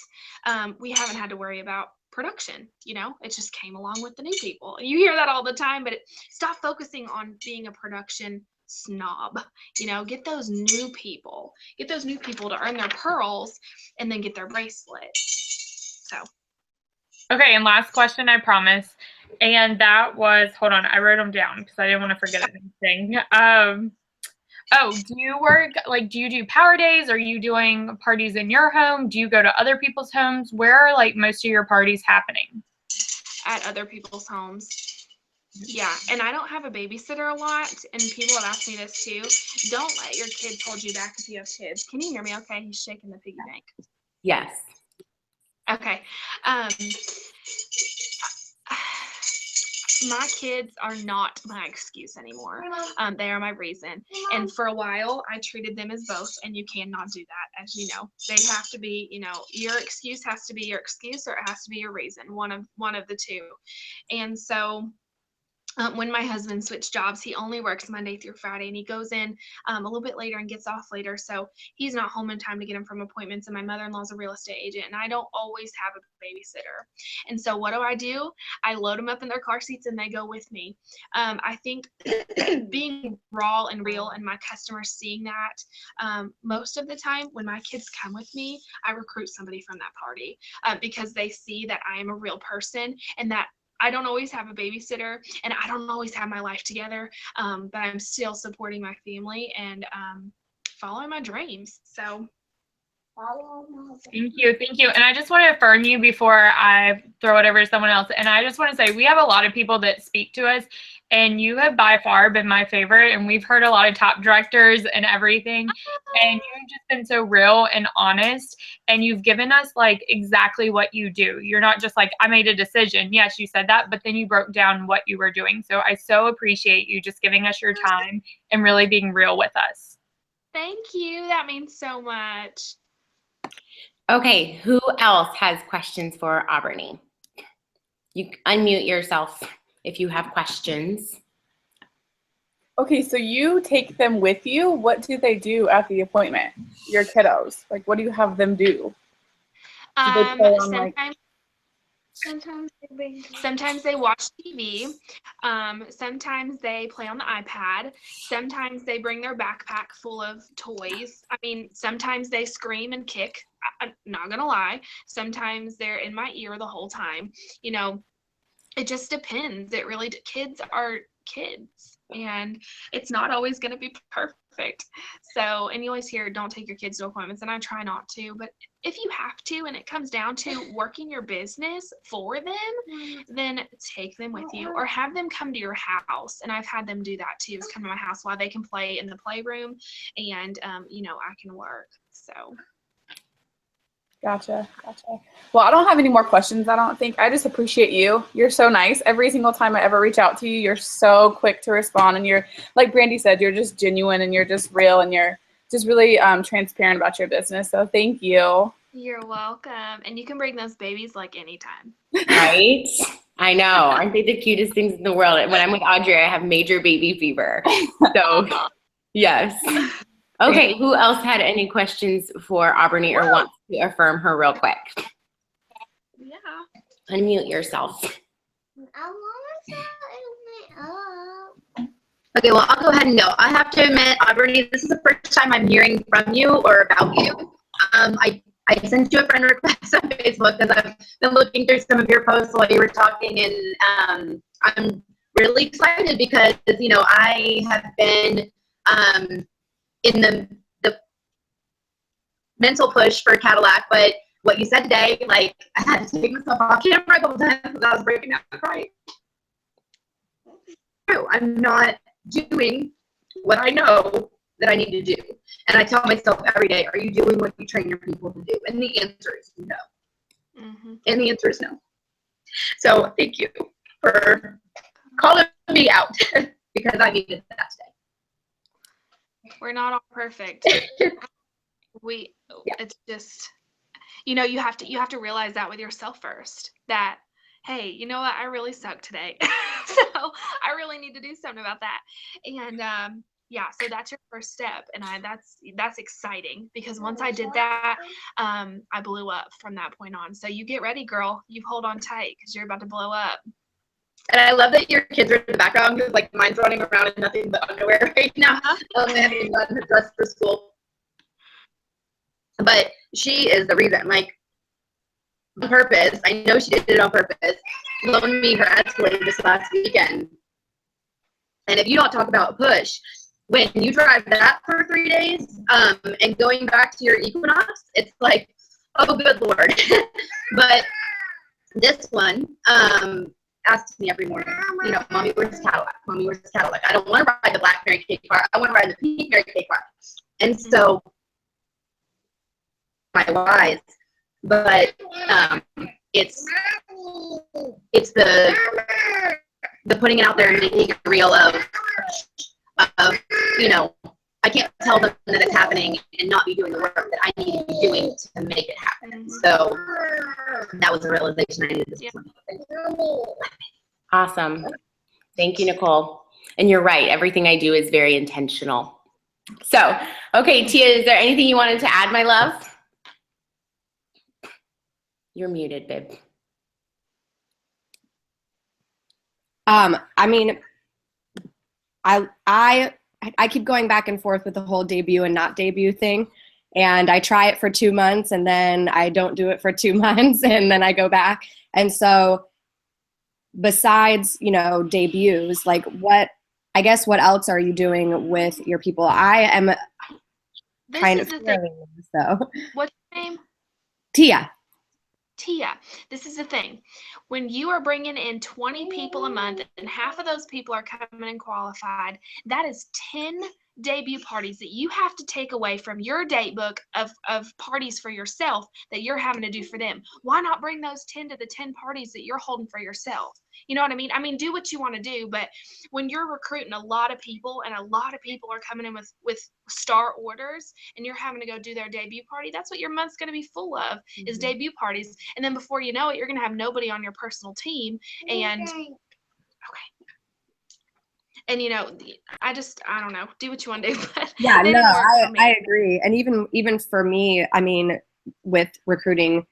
we haven't had to worry about production. It just came along with the new people. And you hear that all the time, but stop focusing on being a production snob. Get those new people to earn their pearls and then get their bracelet. So. okay, and last question, I promise. And that was, hold on, I wrote them down because I didn't want to forget anything. Do you do power days? Are you doing parties in your home? Do you go to other people's homes? Where are like most of your parties happening? At other people's homes. Yeah, and I don't have a babysitter a lot, and people have asked me this too. Don't let your kids hold you back if you have kids. Can you hear me okay? He's shaking the piggy bank. Yes. Okay. My kids are not my excuse anymore. They are my reason. And for a while, I treated them as both, and you cannot do that, as you know. They have to be, your excuse has to be your excuse, or it has to be your reason, one of the two. And so when my husband switched jobs, he only works Monday through Friday, and he goes in a little bit later and gets off later. So he's not home in time to get him from appointments. And my mother-in-law's a real estate agent, and I don't always have a babysitter. And so what do? I load them up in their car seats and they go with me. I think being raw and real and my customers seeing that, most of the time when my kids come with me, I recruit somebody from that party because they see that I am a real person and that I don't always have a babysitter and I don't always have my life together, but I'm still supporting my family and following my dreams. So. Thank you. And I just want to affirm you before I throw it over to someone else. And I just want to say, we have a lot of people that speak to us, and you have by far been my favorite. And we've heard a lot of top directors and everything. And you've just been so real and honest. And you've given us like exactly what you do. You're not just like, I made a decision. Yes, you said that, but then you broke down what you were doing. So I so appreciate you just giving us your time and really being real with us. Thank you. That means so much. Okay, who else has questions for Auburnee? You unmute yourself if you have questions. Okay, so you take them with you. What do they do at the appointment? Your kiddos. Like, what do you have them do? Do they play on, Sometimes they watch TV. Sometimes they play on the iPad. Sometimes they bring their backpack full of toys. I mean, sometimes they scream and kick. I'm not gonna lie. Sometimes they're in my ear the whole time. It just depends. Kids are kids, and it's not always gonna be perfect. So, and you always hear, don't take your kids to appointments, and I try not to, but if you have to, and it comes down to working your business for them, then take them with you or have them come to your house. And I've had them do that too, is come to my house while they can play in the playroom and, I can work. So. Gotcha. Well, I don't have any more questions, I don't think. I just appreciate you. You're so nice. Every single time I ever reach out to you, you're so quick to respond. And you're, like Brandy said, you're just genuine and you're just real and you're just really transparent about your business. So thank you. You're welcome. And you can bring those babies like anytime. Right? I know. Aren't they the cutest things in the world? When I'm with Audrey, I have major baby fever. So, yes. Okay, who else had any questions for Auburnee or wants to affirm her real quick? Yeah. Unmute yourself. I want to set it up. Okay, well, I'll go ahead and go. I have to admit, Auburnee, this is the first time I'm hearing from you or about you. I sent you a friend request on Facebook because I've been looking through some of your posts while you were talking, and I'm really excited because, you know, I have been in the mental push for Cadillac, but what you said today, like, I had to take myself off camera a couple times because I was breaking down crying. I'm not doing what I know that I need to do. And I tell myself every day, are you doing what you train your people to do? And the answer is no. Mm-hmm. And the answer is no. So thank you for calling me out because I needed that today. We're not all perfect. It's just, you know, you have to realize that with yourself first, that, hey, you know what, I really suck today. So I really need to do something about that. And yeah, so that's your first step. And that's exciting because once I did that, I blew up from that point on. So you get ready, girl. You hold on tight because you're about to blow up. And I love that your kids are in the background because, like, mine's running around in nothing but underwear right now. Having gotten her dressed for school. But she is the reason, like, on purpose. I know she did it on purpose. Loaned me her Escalade this last weekend. And if you don't talk about push, when you drive that for 3 days, and going back to your Equinox, it's like, oh, good Lord. But this one, asks me every morning, you know, Mommy, where's Cadillac? Mommy, where's Cadillac? I don't want to ride the black Mary Kay car. I want to ride the pink Mary Kay car. And so, my wise, but it's the putting it out there and making it real of, you know, I can't tell them that it's happening and not be doing the work that I need to be doing to make it happen. So that was a realization I needed this morning. Awesome. Thank you, Nicole. And you're right. Everything I do is very intentional. So, okay, Tia, is there anything you wanted to add, my love? You're muted, babe. I mean, I keep going back and forth with the whole debut and not debut thing. And I try it for 2 months and then I don't do it for 2 months and then I go back. And so besides, you know, debuts, like what else are you doing with your people? I am This kind is of the thing. so. What's your name? Tia. This is the thing. When you are bringing in 20 people a month and half of those people are coming in qualified, that is 10 debut parties that you have to take away from your date book of parties for yourself that you're having to do for them. Why not bring those 10 to the 10 parties that you're holding for yourself? You know what I mean? I mean, do what you want to do, but when you're recruiting a lot of people and a lot of people are coming in with star orders and you're having to go do their debut party, that's what your month's going to be full of, is debut parties. And then before you know it, you're going to have nobody on your personal team. And and you know, I don't know, do what you want to do. But Yeah, no, I agree. And even for me, I mean, with recruiting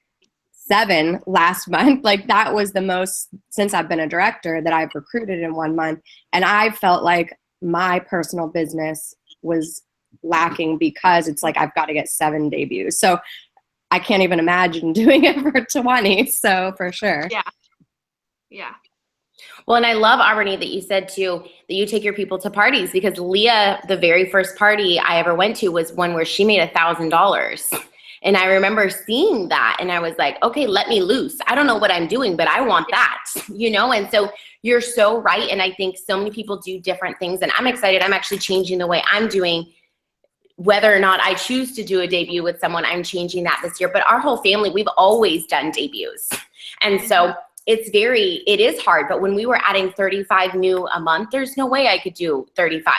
7 last month, like that was the most since I've been a director that I've recruited in 1 month. And I felt like my personal business was lacking because it's like I've got to get 7 debuts. So I can't even imagine doing it for 20. So for sure. Yeah. Well, and I love, Auburnee, that you said too that you take your people to parties, because Leah, the very first party I ever went to was one where she made $1,000. And I remember seeing that and I was like, okay, let me loose. I don't know what I'm doing, but I want that, you know? And so you're so right. And I think so many people do different things, and I'm excited. I'm actually changing the way I'm doing. Whether or not I choose to do a debut with someone, I'm changing that this year. But our whole family, we've always done debuts. And so it is hard, but when we were adding 35 new a month, there's no way I could do 35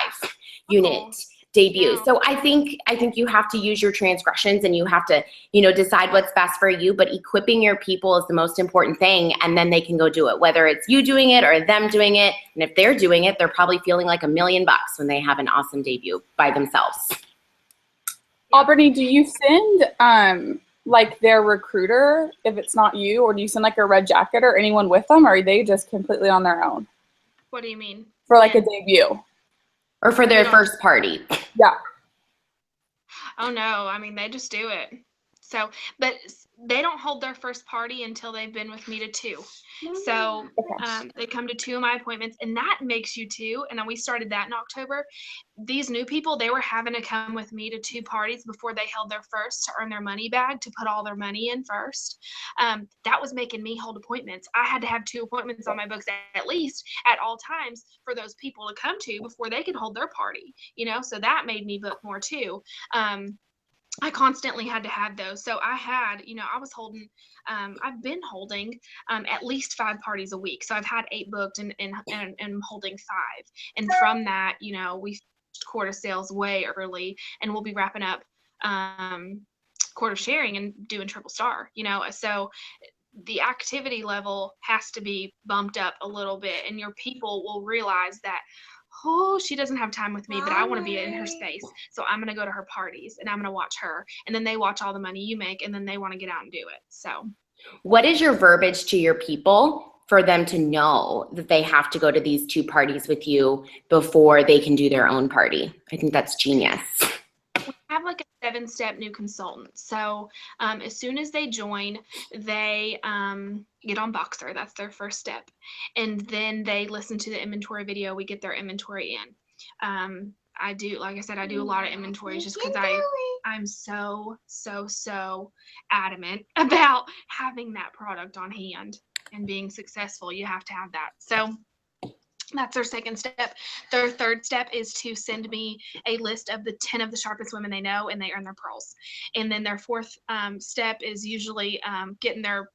unit debuts. So I think you have to use your transgressions and you have to, you know, decide what's best for you, but equipping your people is the most important thing. And then they can go do it, whether it's you doing it or them doing it. And if they're doing it, they're probably feeling like $1 million when they have an awesome debut by themselves. Auburnee, do you send like their recruiter if it's not you, or do you send like a red jacket or anyone with them, or are they just completely on their own What do you mean? for like a debut? Or for their first party? Yeah. Oh no, I mean, they just do it. So, but they don't hold their first party until they've been with me to 2. So they come to 2 of my appointments, and that makes you 2. And then we started that in October. These new people, they were having to come with me to 2 parties before they held their first to earn their money back, to put all their money in first. That was making me hold appointments. I had to have 2 appointments on my books at least at all times for those people to come to before they could hold their party, you know? So that made me book more too. I constantly had to have those. So I had, you know, I was holding, I've been holding at least 5 parties a week. So I've had 8 booked and I'm holding 5. And from that, you know, we finished quarter sales way early, and we'll be wrapping up quarter sharing and doing triple star, you know. So the activity level has to be bumped up a little bit, and your people will realize that, oh, she doesn't have time with me, but I want to be in her space. So I'm going to go to her parties and I'm going to watch her. And then they watch all the money you make, and then they want to get out and do it. So What is your verbiage to your people for them to know that they have to go to these 2 parties with you before they can do their own party? I think that's genius. we have like a 7-step new consultant. So as soon as they join, they get on Boxer. That's their first step. And then they listen to the inventory video. We get their inventory in. I do, like I said, I do a lot of inventories just because I'm so adamant about having that product on hand and being successful. You have to have that. So that's their second step. Their third step is to send me a list of the 10 of the sharpest women they know, and they earn their pearls. And then their fourth step is usually getting their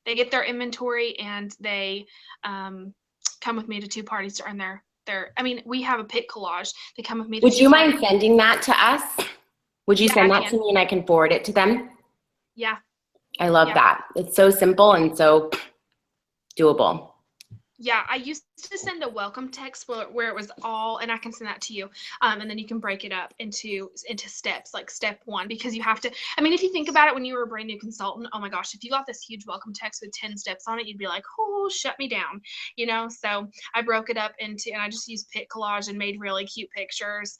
they get their inventory, and they come with me to 2 parties to earn their I mean, we have a pick collage. They come with me to Would you mind sending that to us? Would you send that to me and I can forward it to them? Yeah. I love that. It's so simple and so doable. Yeah, I used to send a welcome text where it was all, and I can send that to you, and then you can break it up into steps, like step 1, because you have to, I mean, if you think about it, when you were a brand new consultant, oh my gosh, if you got this huge welcome text with 10 steps on it, you'd be like, oh, shut me down, you know? So I broke it up into, and I just used Pic Collage and made really cute pictures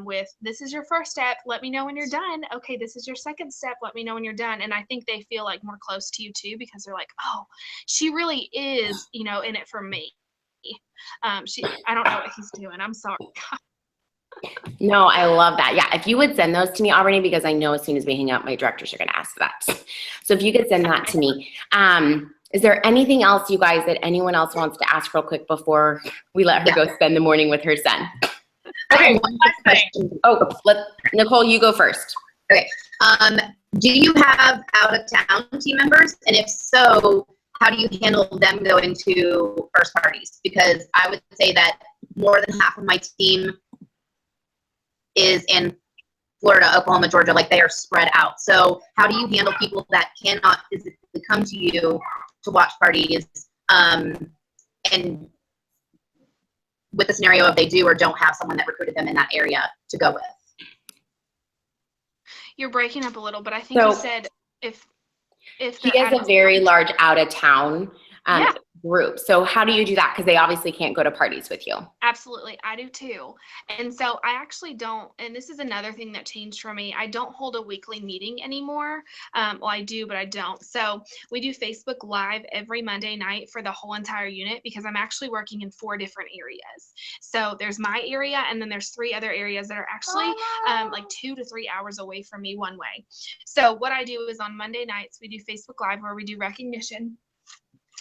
with, this is your first step, let me know when you're done. Okay, this is your second step, let me know when you're done. And I think they feel like more close to you too, because they're like, oh, she really is, you know, in it for me. I don't know what he's doing. I'm sorry. No, I love that. Yeah, if you would send those to me, Auburnee, because I know as soon as we hang out, my directors are going to ask that. So if you could send that to me. Is there anything else, you guys, that anyone else wants to ask real quick before we let her go spend the morning with her son? Okay, one last thing. Oh, Nicole, you go first. Okay. Do you have out-of-town team members? And if so, how do you handle them going to first parties? Because I would say that more than half of my team is in Florida, Oklahoma, Georgia, like they are spread out. So how do you handle people that cannot physically come to you to watch parties? And with the scenario of they do or don't have someone that recruited them in that area to go with. You're breaking up a little, but I think you said if He has a very large out of town group. So how do you do that? Because they obviously can't go to parties with you. Absolutely. I do too. And so I actually don't, and this is another thing that changed for me. I don't hold a weekly meeting anymore. Well, I do, but I don't. So we do Facebook Live every Monday night for the whole entire unit, because I'm actually working in 4 different areas. So there's my area, and then there's 3 other areas that are actually like 2 to 3 hours away from me one way. So what I do is on Monday nights, we do Facebook Live where we do recognition.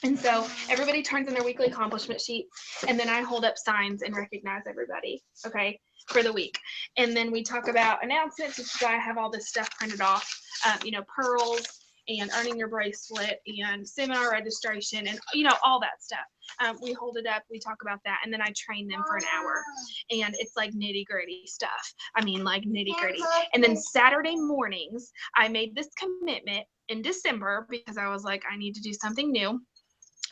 And so everybody turns in their weekly accomplishment sheet, and then I hold up signs and recognize everybody, okay, for the week. And then we talk about announcements, which is why I have all this stuff printed off, you know, pearls and earning your bracelet and seminar registration and, you know, all that stuff. We hold it up, we talk about that, and then I train them for an hour. And it's like nitty gritty stuff. I mean, like nitty gritty. And then Saturday mornings, I made this commitment in December because I was like, I need to do something new.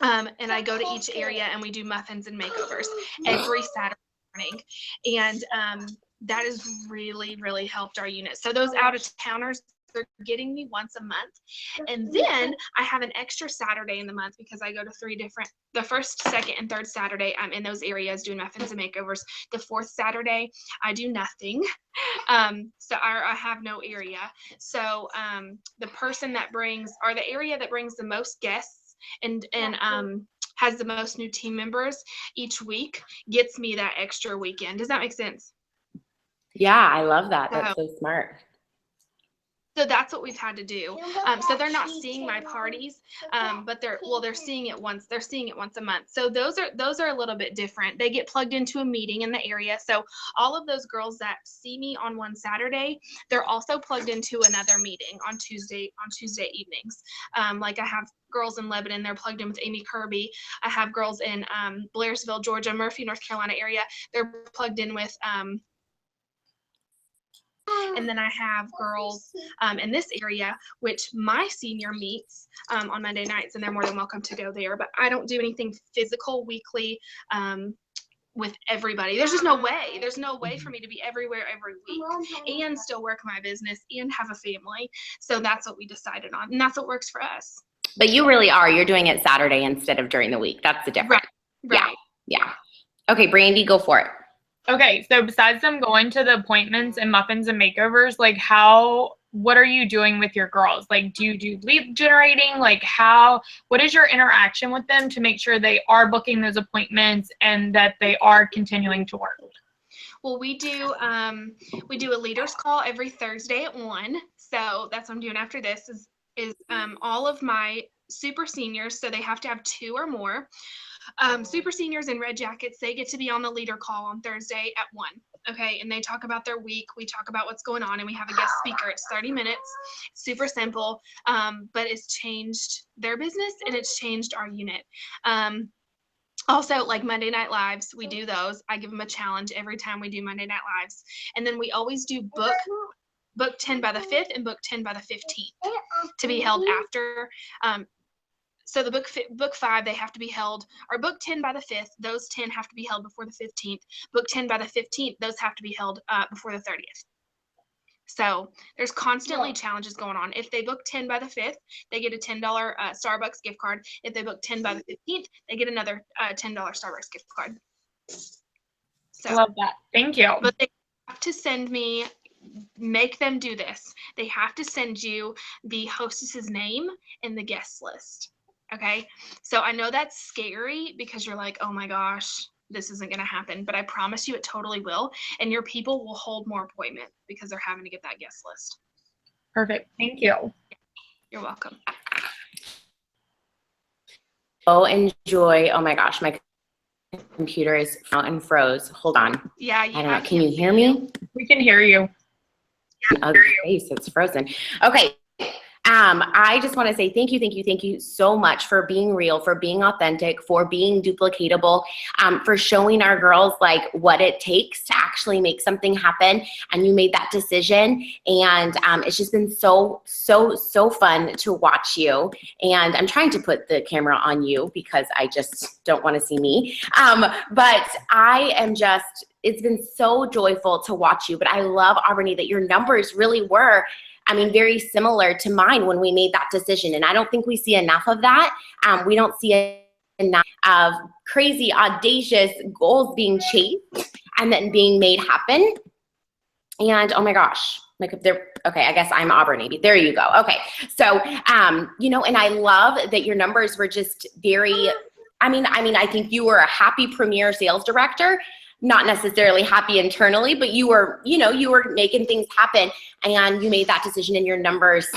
And I go to each area and we do muffins and makeovers every Saturday morning. And that has really, really helped our unit. So those out of towners, they're getting me once a month. And then I have an extra Saturday in the month because I go to the first, second, and third Saturday, I'm in those areas doing muffins and makeovers. The fourth Saturday, I do nothing. So I have no area. So the person that brings, or the area that brings the most guests and has the most new team members each week gets me that extra weekend. Does that make sense? Yeah, I love that. That's so smart. So that's what we've had to do. So they're not seeing my parties, but they're seeing it once. They're seeing it once a month. So those are a little bit different. They get plugged into a meeting in the area. So all of those girls that see me on one Saturday, they're also plugged into another meeting on Tuesday evenings. Like I have girls in Lebanon, they're plugged in with Amy Kirby. I have girls in Blairsville, Georgia, Murphy, North Carolina area. They're plugged in with and then I have girls in this area, which my senior meets on Monday nights, and they're more than welcome to go there. But I don't do anything physical weekly with everybody. There's just no way. There's no way for me to be everywhere every week and still work my business and have a family. So that's what we decided on, and that's what works for us. But you really are. You're doing it Saturday instead of during the week. That's the difference. Right. Yeah. Okay, Brandy, go for it. Okay, so besides them going to the appointments and muffins and makeovers, like what are you doing with your girls? Like, do you do lead generating? Like what is your interaction with them to make sure they are booking those appointments and that they are continuing to work? Well, we do a leaders call every Thursday at 1. So that's what I'm doing after this is all of my super seniors. So they have to have 2 or more. Super seniors in red jackets, they get to be on the leader call on Thursday at 1. Okay, and they talk about their week. We talk about what's going on, and we have a guest speaker. It's 30 minutes. Super simple, but it's changed their business and it's changed our unit. Also, like Monday Night Lives, we do those. I give them a challenge every time we do Monday Night Lives, and then we always do book 10 by the 5th and book 10 by the 15th to be held after. So the book 5, they have to be held, or book 10 by the 5th, those 10 have to be held before the 15th. Book 10 by the 15th, those have to be held before the 30th. So there's constantly challenges going on. If they book 10 by the 5th, they get a $10 Starbucks gift card. If they book 10 by the 15th, they get another $10 Starbucks gift card. So, I love that. Thank you. But they have to send me, make them do this. They have to send you the hostess's name and the guest list. Okay, so I know that's scary because you're like, oh my gosh, this isn't going to happen. But I promise you it totally will. And your people will hold more appointments because they're having to get that guest list. Perfect. Thank you. You're welcome. Oh, enjoy. Oh my gosh, my computer is out and froze. Hold on. Yeah. I don't know. Can you hear me? We can hear you. Other face, it's frozen. Okay. I just want to say thank you so much for being real, for being authentic, for being duplicatable, for showing our girls like what it takes to actually make something happen. And you made that decision, and it's just been so fun to watch you. And I'm trying to put the camera on you because I just don't want to see me. But I am just, it's been so joyful to watch you. But I love, Auburnee, that your numbers really were, I mean, very similar to mine when we made that decision. And I don't think we see enough of that. We don't see enough of crazy, audacious goals being chased and then being made happen. And oh my gosh, like if they're, okay, I guess I'm Auburnee. There you go. Okay. So, you know, and I love that your numbers were just very, I think you were a happy premier sales director. Not necessarily happy internally, but you were, you were making things happen, and you made that decision and your numbers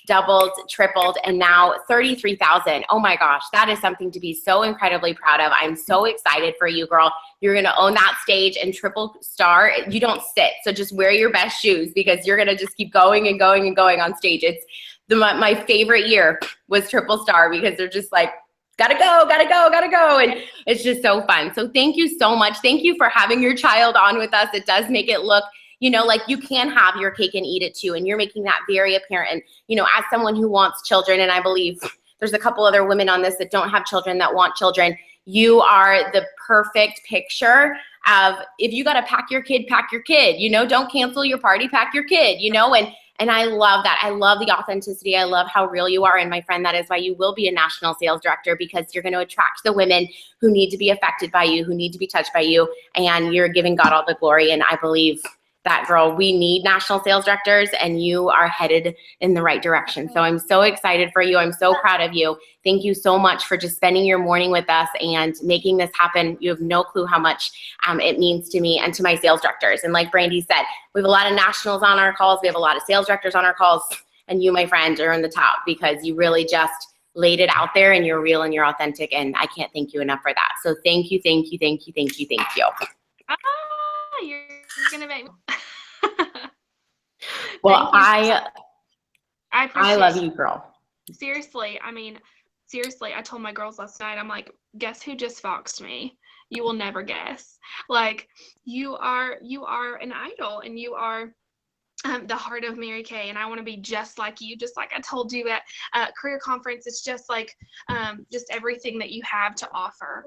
doubled, tripled, and now 33,000. Oh my gosh, that is something to be so incredibly proud of. I'm so excited for you, girl. You're going to own that stage and triple star. You don't sit, so just wear your best shoes because you're going to just keep going and going and going on stage. It's my favorite year was triple star because they're just like, gotta go. And it's just so fun. So thank you so much. Thank you for having your child on with us. It does make it look, like you can have your cake and eat it too. And you're making that very apparent. And, as someone who wants children, and I believe there's a couple other women on this that don't have children that want children, you are the perfect picture of, if you got to pack your kid, you know, don't cancel your party, pack your kid, you know, and I love that. I love the authenticity. I love how real you are. And my friend, that is why you will be a national sales director, because you're going to attract the women who need to be affected by you, who need to be touched by you, and you're giving God all the glory. And I believe that, girl, we need national sales directors, and you are headed in the right direction. So I'm so excited for you. I'm so proud of you. Thank you so much for just spending your morning with us and making this happen. You have no clue how much it means to me and to my sales directors. And like Brandy said, we have a lot of nationals on our calls. We have a lot of sales directors on our calls. And you, my friend, are in the top, because you really just laid it out there, and you're real and you're authentic. And I can't thank you enough for that. So thank you, thank you, thank you, thank you, thank you. You're gonna make me. Well, I appreciate love you, girl. Seriously, I mean, seriously, I told my girls last night, I'm like, guess who just foxed me? You will never guess. Like, you are an idol, and you are the heart of Mary Kay, and I want to be just like you. Just like I told you at career conference, it's just like just everything that you have to offer.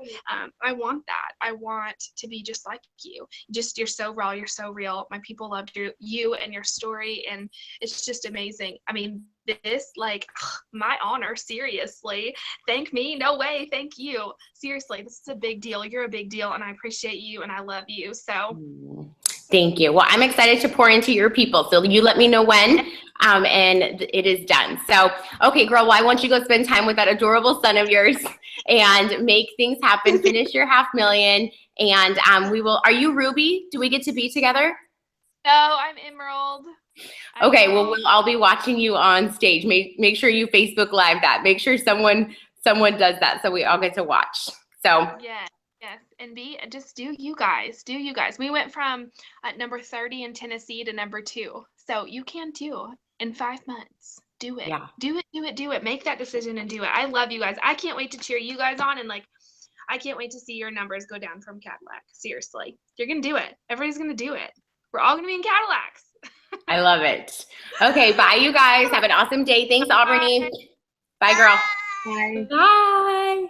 I want that. I want to be just like you. Just, you're so raw, you're so real. My people loved you and your story, and it's just amazing. I mean, this, like, my honor, seriously. Thank me? No way. Thank you. Seriously, this is a big deal. You're a big deal, and I appreciate you, and I love you. So thank you. Well, I'm excited to pour into your people. So you let me know when, and it is done. So, okay, girl, well, I want you to go spend time with that adorable son of yours and make things happen. Finish your $500,000. And we will, are you Ruby? Do we get to be together? No, I'm Emerald. Okay, well, I'll be watching you on stage. Make sure you Facebook Live that. Make sure someone does that, so we all get to watch. So yes, and just do you guys. We went from number 30 in Tennessee to number 2, so you can too in 5 months. Do it. Yeah. Do it. Make that decision and do it. I love you guys. I can't wait to cheer you guys on, and like, I can't wait to see your numbers go down from Cadillac. Seriously, you're gonna do it. Everybody's gonna do it. We're all gonna be in Cadillacs. I love it. Okay, bye, you guys. Have an awesome day. Thanks, Auburnee. Bye, girl. Bye. Bye.